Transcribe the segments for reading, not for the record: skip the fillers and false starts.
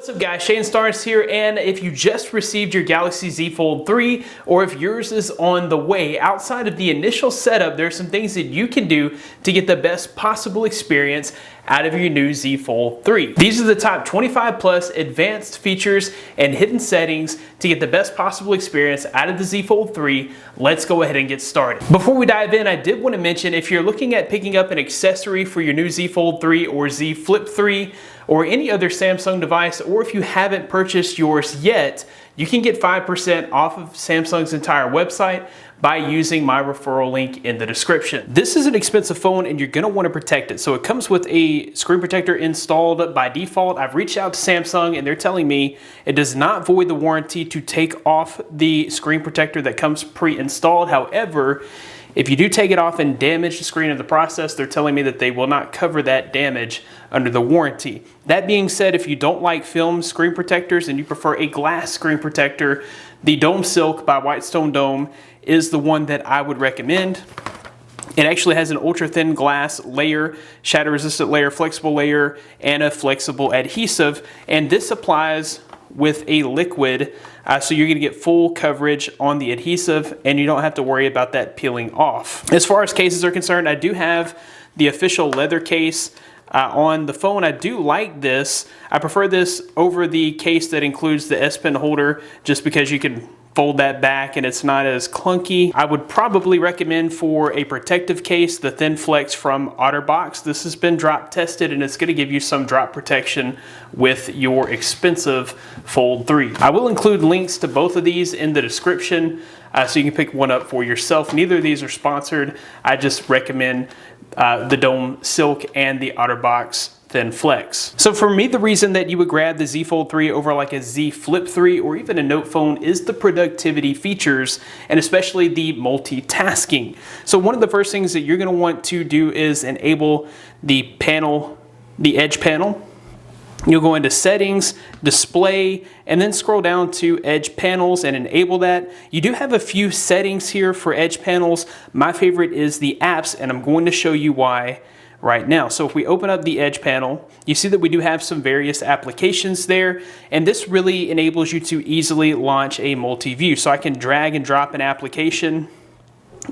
What's up guys, Shane Stars here, and if you just received your Galaxy Z Fold 3 or if yours is on the way, outside of the initial setup, there are some things that you can do to get the best possible experience out of your new Z Fold 3. These are the top 25 plus advanced features and hidden settings to get the best possible experience out of the Z Fold 3. Let's go ahead and get started. Before we dive in, I did want to mention if you're looking at picking up an accessory for your new Z Fold 3 or Z Flip 3 or any other Samsung device, or if you haven't purchased yours yet, you can get 5% off of Samsung's entire website by using my referral link in the description. This is an expensive phone and you're gonna wanna protect it. So it comes with a screen protector installed by default. I've reached out to Samsung and they're telling me it does not void the warranty to take off the screen protector that comes pre-installed. However, if you do take it off and damage the screen in the process, they're telling me that they will not cover that damage under the warranty. That being said, if you don't like film screen protectors and you prefer a glass screen protector, the Dome Silk by Whitestone Dome is the one that I would recommend. It actually has an ultra thin glass layer, shatter resistant layer, flexible layer, and a flexible adhesive. And this applies with a liquid, so you're gonna get full coverage on the adhesive and you don't have to worry about that peeling off. As far as cases are concerned, I do have the official leather case on the phone. I do like this. I prefer this over the case that includes the S Pen holder just because you can fold that back and it's not as clunky. I would probably recommend for a protective case the Thin Flex from OtterBox. This has been drop tested and it's going to give you some drop protection with your expensive Fold 3. I will include links to both of these in the description so you can pick one up for yourself. Neither of these are sponsored. I just recommend the Dome Silk and the OtterBox Thin Flex. So for me, the reason that you would grab the Z Fold 3 over like a Z Flip 3 or even a Note phone is the productivity features and especially the multitasking. So one of the first things that you're going to want to do is enable the panel, the Edge panel. You'll go into settings, display, and then scroll down to Edge panels and enable that. You do have a few settings here for Edge panels. My favorite is the apps, and I'm going to show you why right now. So if we open up the Edge panel, you see that we do have some various applications there, and this really enables you to easily launch a multi-view. So I can drag and drop an application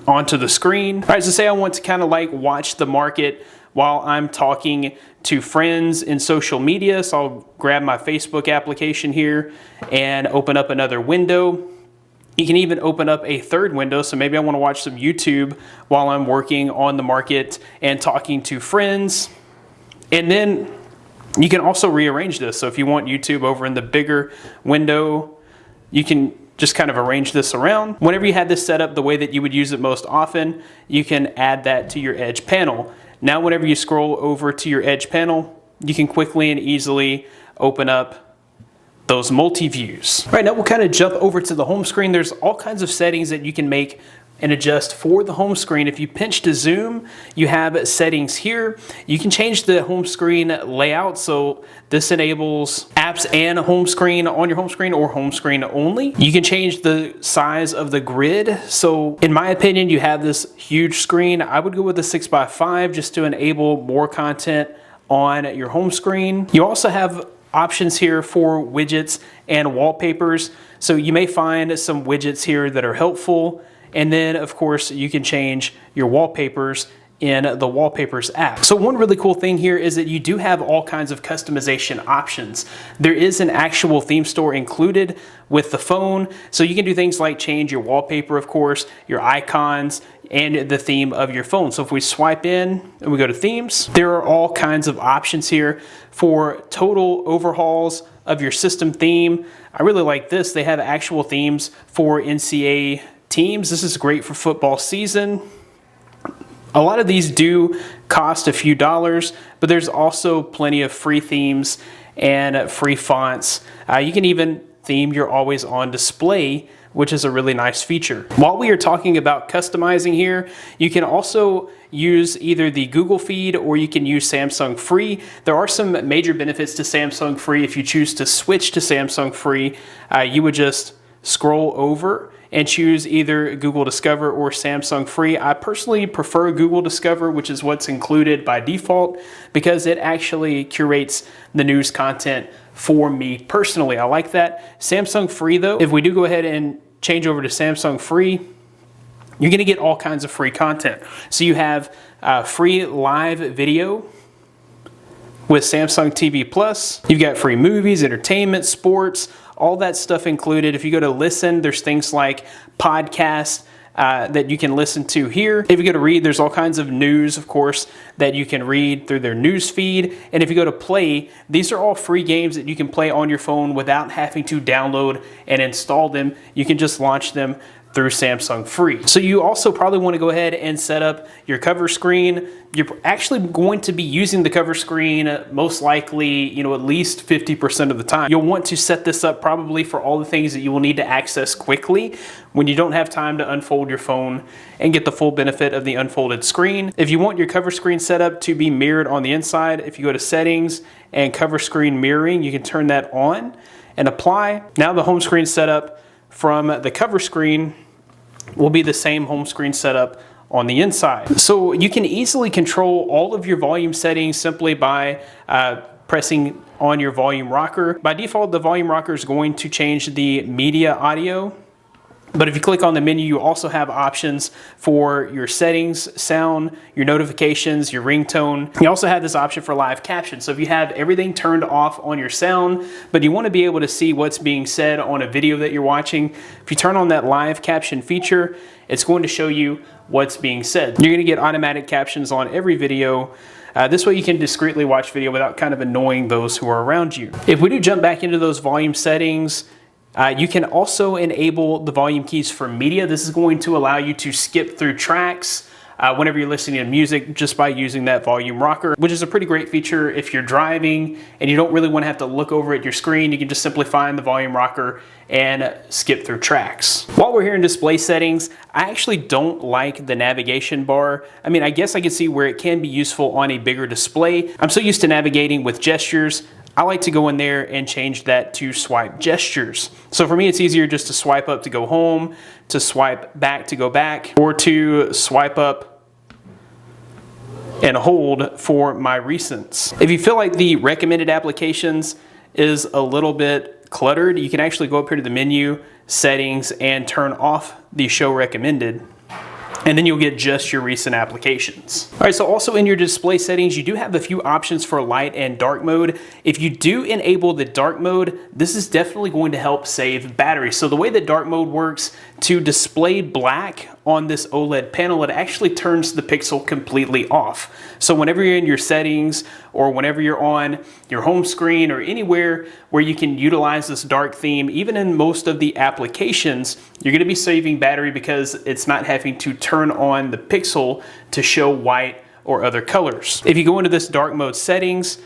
onto the screen. All right, so say I want to kind of like watch the market while I'm talking to friends in social media. So I'll grab my Facebook application here and open up another window. You can even open up a third window. So maybe I want to watch some YouTube while I'm working on the market and talking to friends. And then you can also rearrange this. So if you want YouTube over in the bigger window, you can just kind of arrange this around. Whenever you had this set up the way that you would use it most often, you can add that to your Edge panel. Now whenever you scroll over to your Edge panel, you can quickly and easily open up those multi-views. Right, now we'll kind of jump over to the home screen. There's all kinds of settings that you can make and adjust for the home screen. If you pinch to zoom, you have settings here. You can change the home screen layout, so this enables apps and a home screen on your home screen or home screen only. You can change the size of the grid. So in my opinion, you have this huge screen. I would go with a 6x5 just to enable more content on your home screen. You also have options here for widgets and wallpapers. So you may find some widgets here that are helpful. And then of course you can change your wallpapers in the Wallpapers app. So one really cool thing here is that you do have all kinds of customization options. There is an actual theme store included with the phone. So you can do things like change your wallpaper, of course, your icons, and the theme of your phone. So if we swipe in and we go to themes, there are all kinds of options here for total overhauls of your system theme. I really like this. They have actual themes for NCAA teams. This is great for football season. A lot of these do cost a few dollars, but there's also plenty of free themes and free fonts. You can even theme your always on display, which is a really nice feature. While we are talking about customizing here, you can also use either the Google feed or you can use Samsung Free. There are some major benefits to Samsung Free. If you choose to switch to Samsung Free, you would just scroll over and choose either Google Discover or Samsung Free. I personally prefer Google Discover, which is what's included by default, because it actually curates the news content for me personally. I like that. Samsung free though, if we do go ahead and change over to Samsung free, you're gonna get all kinds of free content. So you have free live video with Samsung TV Plus. You've got free movies, entertainment, sports, all that stuff included. If you go to listen, there's things like podcasts that you can listen to here. If you go to read, there's all kinds of news, of course, that you can read through their news feed. And if you go to play, these are all free games that you can play on your phone without having to download and install them. You can just launch them through Samsung free. So you also probably want to go ahead and set up your cover screen. You're actually going to be using the cover screen most likely, at least 50% of the time. You'll want to set this up probably for all the things that you will need to access quickly when you don't have time to unfold your phone and get the full benefit of the unfolded screen. If you want your cover screen set up to be mirrored on the inside, if you go to settings and cover screen mirroring, you can turn that on and apply. Now the home screen setup from the cover screen will be the same home screen setup on the inside. So you can easily control all of your volume settings simply by pressing on your volume rocker. By default, the volume rocker is going to change the media audio. But if you click on the menu, you also have options for your settings, sound, your notifications, your ringtone. You also have this option for live caption. So if you have everything turned off on your sound, but you want to be able to see what's being said on a video that you're watching, if you turn on that live caption feature, it's going to show you what's being said. You're going to get automatic captions on every video. This way you can discreetly watch video without kind of annoying those who are around you. If we do jump back into those volume settings, you can also enable the volume keys for media. This is going to allow you to skip through tracks whenever you're listening to music just by using that volume rocker, which is a pretty great feature if you're driving and you don't really want to have to look over at your screen. You can just simply find the volume rocker and skip through tracks. While we're here in display settings, I actually don't like the navigation bar. I mean, I guess I can see where it can be useful on a bigger display. I'm so used to navigating with gestures. I like to go in there and change that to swipe gestures. So for me, it's easier just to swipe up to go home, to swipe back to go back, or to swipe up and hold for my recents. If you feel like the recommended applications is a little bit cluttered, you can actually go up here to the menu, settings, and turn off the show recommended. And then you'll get just your recent applications. All right, so also in your display settings, you do have a few options for light and dark mode. If you do enable the dark mode, this is definitely going to help save battery. So the way that dark mode works, to display black on this OLED panel, it actually turns the pixel completely off. So whenever you're in your settings or whenever you're on your home screen or anywhere where you can utilize this dark theme, even in most of the applications, you're gonna be saving battery because it's not having to turn on the pixel to show white or other colors. If you go into this dark mode settings,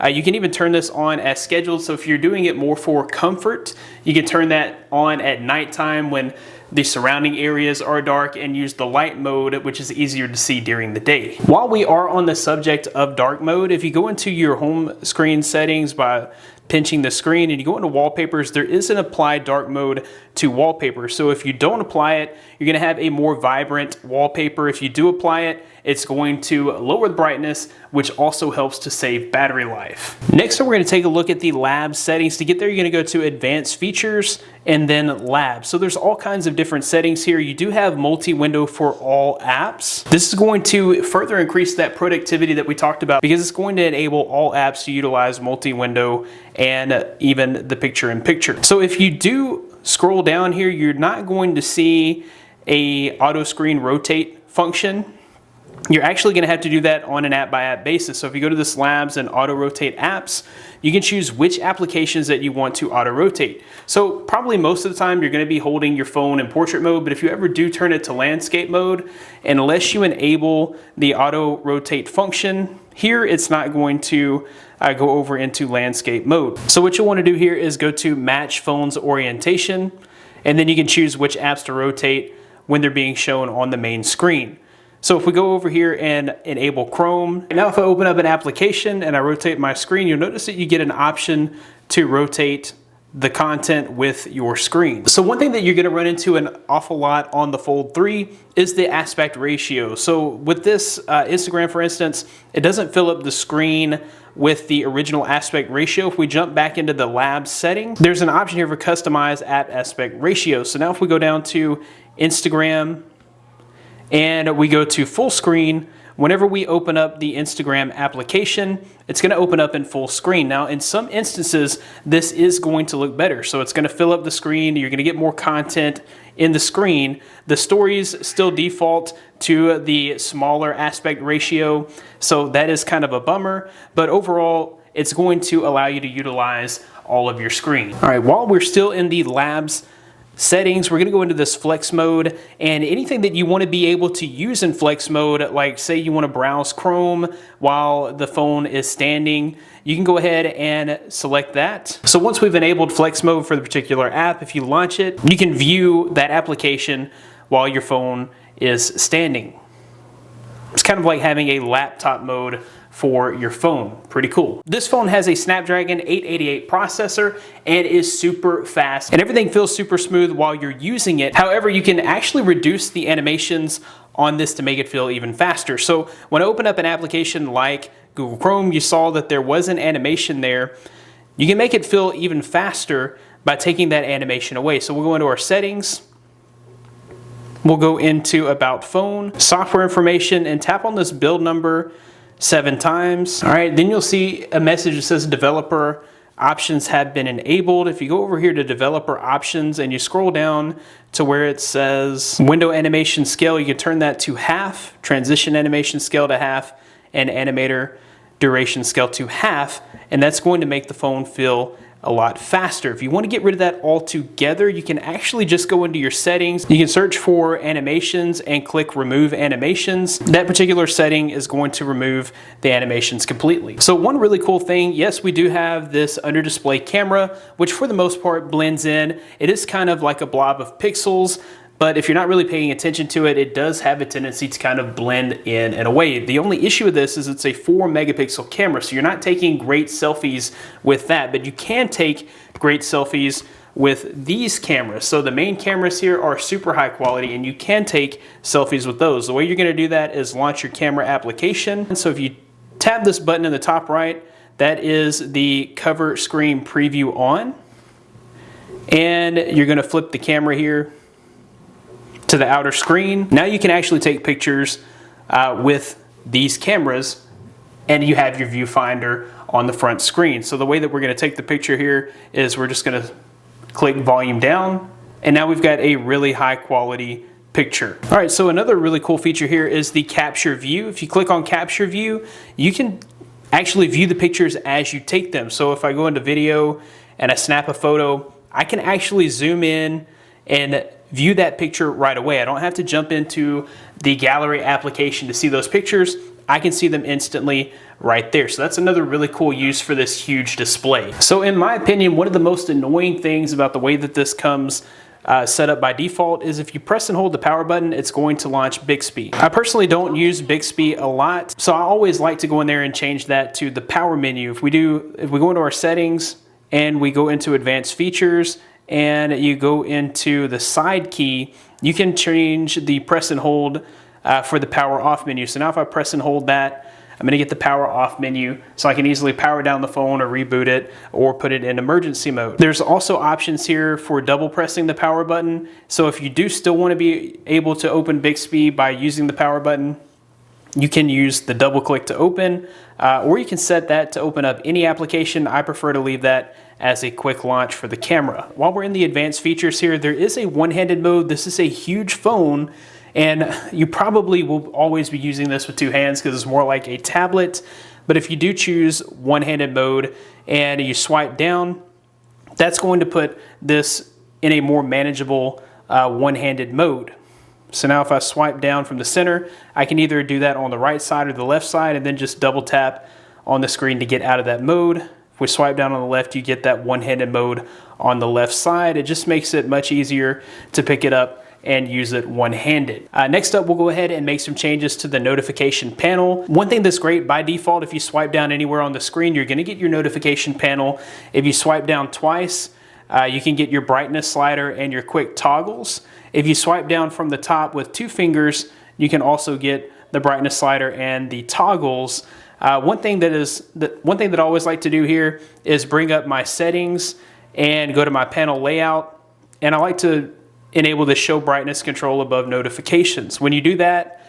you can even turn this on as scheduled. So if you're doing it more for comfort, you can turn that on at nighttime when the surrounding areas are dark, and use the light mode, which is easier to see during the day. While we are on the subject of dark mode, if you go into your home screen settings by pinching the screen and you go into wallpapers, there is an apply dark mode to wallpaper. So if you don't apply it, you're gonna have a more vibrant wallpaper. If you do apply it, it's going to lower the brightness, which also helps to save battery life. Next up, we're gonna take a look at the lab settings. To get there, you're gonna go to advanced features and then lab. So there's all kinds of different settings here. You do have multi-window for all apps. This is going to further increase that productivity that we talked about because it's going to enable all apps to utilize multi-window and even the picture-in-picture. So if you do scroll down here, you're not going to see a auto screen rotate function. You're actually going to have to do that on an app-by-app basis. So if you go to this labs and auto rotate apps, you can choose which applications that you want to auto rotate. So probably most of the time you're going to be holding your phone in portrait mode, but if you ever do turn it to landscape mode, and unless you enable the auto rotate function, here it's not going to go over into landscape mode. So what you'll want to do here is go to match phone's orientation, and then you can choose which apps to rotate when they're being shown on the main screen. So if we go over here and enable Chrome, now if I open up an application and I rotate my screen, you'll notice that you get an option to rotate the content with your screen. So one thing that you're gonna run into an awful lot on the Fold 3 is the aspect ratio. So with this Instagram, for instance, it doesn't fill up the screen with the original aspect ratio. If we jump back into the lab setting, there's an option here for customize app aspect ratio. So now if we go down to Instagram and we go to full screen, whenever we open up the Instagram application, it's going to open up in full screen. Now, in some instances, this is going to look better. So it's going to fill up the screen. You're going to get more content in the screen. The stories still default to the smaller aspect ratio. So that is kind of a bummer. But overall, it's going to allow you to utilize all of your screen. All right, while we're still in the labs settings, we're going to go into this flex mode, and anything that you want to be able to use in flex mode, like say you want to browse Chrome while the phone is standing, you can go ahead and select that. So once we've enabled flex mode for the particular app, if you launch it, you can view that application while your phone is standing. It's kind of like having a laptop mode for your phone. Pretty cool. This phone has a Snapdragon 888 processor and is super fast, and everything feels super smooth while you're using it. However, you can actually reduce the animations on this to make it feel even faster. So when I open up an application like Google Chrome, you saw that there was an animation there. You can make it feel even faster by taking that animation away. So we'll go into our settings. We'll go into About Phone, Software Information, and tap on this build number 7 times. All right, then you'll see a message that says developer options have been enabled. If you go over here to developer options and you scroll down to where it says window animation scale, you can turn that to half, transition animation scale to half, and animator duration scale to half, and that's going to make the phone feel a lot faster. If you want to get rid of that altogether, you can actually just go into your settings. You can search for animations and click remove animations. That particular setting is going to remove the animations completely. So one really cool thing, yes, we do have this under display camera, which for the most part blends in. It is kind of like a blob of pixels, but if you're not really paying attention to it, it does have a tendency to kind of blend in and away. The only issue with this is it's a 4 megapixel camera, so you're not taking great selfies with that, but you can take great selfies with these cameras. So the main cameras here are super high quality, and you can take selfies with those. The way you're gonna do that is launch your camera application. And so if you tap this button in the top right, that is the cover screen preview on. And you're gonna flip the camera here to the outer screen. Now you can actually take pictures with these cameras, and you have your viewfinder on the front screen. So the way that we're gonna take the picture here is we're just gonna click volume down, and now we've got a really high quality picture. All right, so another really cool feature here is the capture view. If you click on capture view, you can actually view the pictures as you take them. So if I go into video and I snap a photo, I can actually zoom in and view that picture right away. I don't have to jump into the gallery application to see those pictures. I can see them instantly right there. So that's another really cool use for this huge display. So in my opinion, one of the most annoying things about the way that this comes set up by default is if you press and hold the power button, it's going to launch Bixby. I personally don't use Bixby a lot, so I always like to go in there and change that to the power menu. If we go into our settings and we go into advanced features, and you go into the side key, you can change the press and hold for the power off menu. So now if I press and hold that, I'm gonna get the power off menu, so I can easily power down the phone or reboot it or put it in emergency mode. There's also options here for double pressing the power button. So if you do still wanna be able to open Bixby by using the power button, you can use the double click to open, or you can set that to open up any application. I prefer to leave that as a quick launch for the camera. While we're in the advanced features here, there is a one-handed mode. This is a huge phone, and you probably will always be using this with 2 hands because it's more like a tablet. But if you do choose one-handed mode and you swipe down, that's going to put this in a more manageable one-handed mode. So now if I swipe down from the center, I can either do that on the right side or the left side, and then just double tap on the screen to get out of that mode. If we swipe down on the left, you get that one-handed mode on the left side. It just makes it much easier to pick it up and use it one-handed. Next up, we'll go ahead and make some changes to the notification panel. One thing that's great by default, if you swipe down anywhere on the screen, you're gonna get your notification panel. If you swipe down twice, you can get your brightness slider and your quick toggles. If you swipe down from the top with 2 fingers, you can also get the brightness slider and the toggles. One thing that I always like to do here is bring up my settings and go to my panel layout, and I like to enable the show brightness control above notifications. When you do that,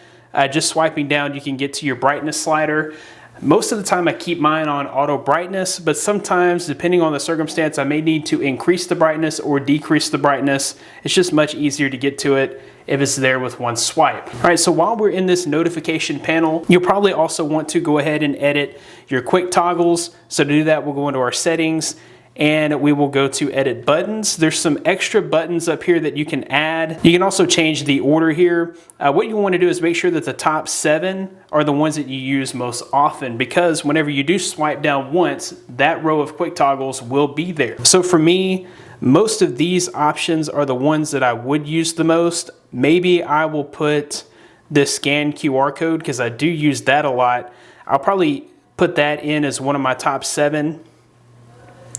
just swiping down, you can get to your brightness slider. Most of the time I keep mine on auto brightness, but sometimes, depending on the circumstance, I may need to increase the brightness or decrease the brightness. It's just much easier to get to it if it's there with one swipe. All right, so while we're in this notification panel, you'll probably also want to go ahead and edit your quick toggles. So to do that, we'll go into our settings and we will go to edit buttons. There's some extra buttons up here that you can add. You can also change the order here. What you want to do is make sure that the top 7 are the ones that you use most often, because whenever you do swipe down once, that row of quick toggles will be there. So for me, most of these options are the ones that I would use the most. Maybe I will put this scan QR code because I do use that a lot. I'll probably put that in as one of my top 7.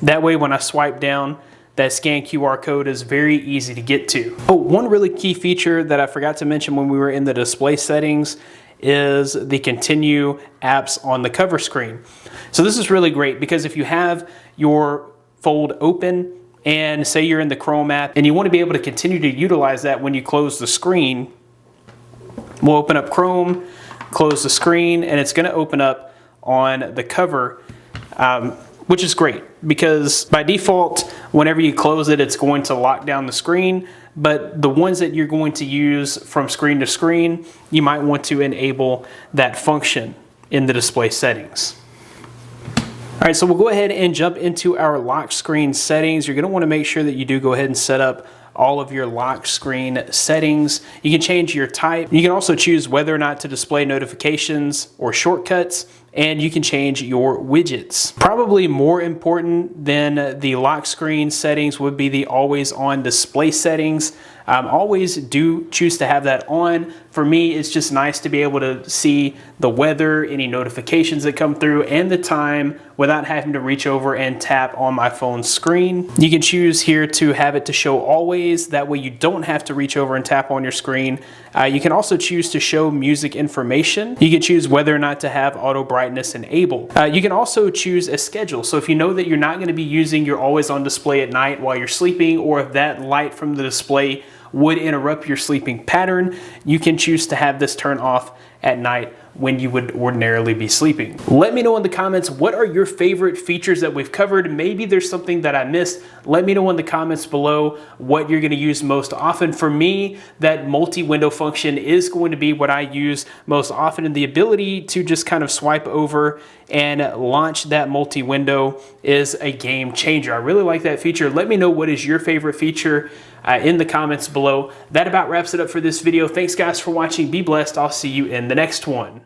That way when I swipe down, that scan QR code is very easy to get to. Oh, one really key feature that I forgot to mention when we were in the display settings is the continue apps on the cover screen. So this is really great because if you have your fold open and say you're in the Chrome app and you want to be able to continue to utilize that when you close the screen, we'll open up Chrome, close the screen, and it's going to open up on the cover, which is great because by default, whenever you close it, it's going to lock down the screen. But the ones that you're going to use from screen to screen, you might want to enable that function in the display settings. All right, so we'll go ahead and jump into our lock screen settings. You're going to want to make sure that you do go ahead and set up all of your lock screen settings. You can change your type. You can also choose whether or not to display notifications or shortcuts, and you can change your widgets. Probably more important than the lock screen settings would be the always on display settings. Always do choose to have that on. For me, it's just nice to be able to see the weather, any notifications that come through, and the time without having to reach over and tap on my phone screen. You can choose here to have it to show always. That way you don't have to reach over and tap on your screen. You can also choose to show music information. You can choose whether or not to have auto brightness enabled. You can also choose a schedule. So if you know that you're not going to be using your always on display at night while you're sleeping, or if that light from the display would interrupt your sleeping pattern, you can choose to have this turn off at night when you would ordinarily be sleeping. Let me know in the comments, what are your favorite features that we've covered? Maybe there's something that I missed. Let me know in the comments below what you're going to use most often. For me, that multi-window function is going to be what I use most often, and the ability to just kind of swipe over and launch that multi-window is a game changer. I really like that feature. Let me know what is your favorite feature in the comments below. That about wraps it up for this video. Thanks guys for watching. Be blessed. I'll see you in the next one.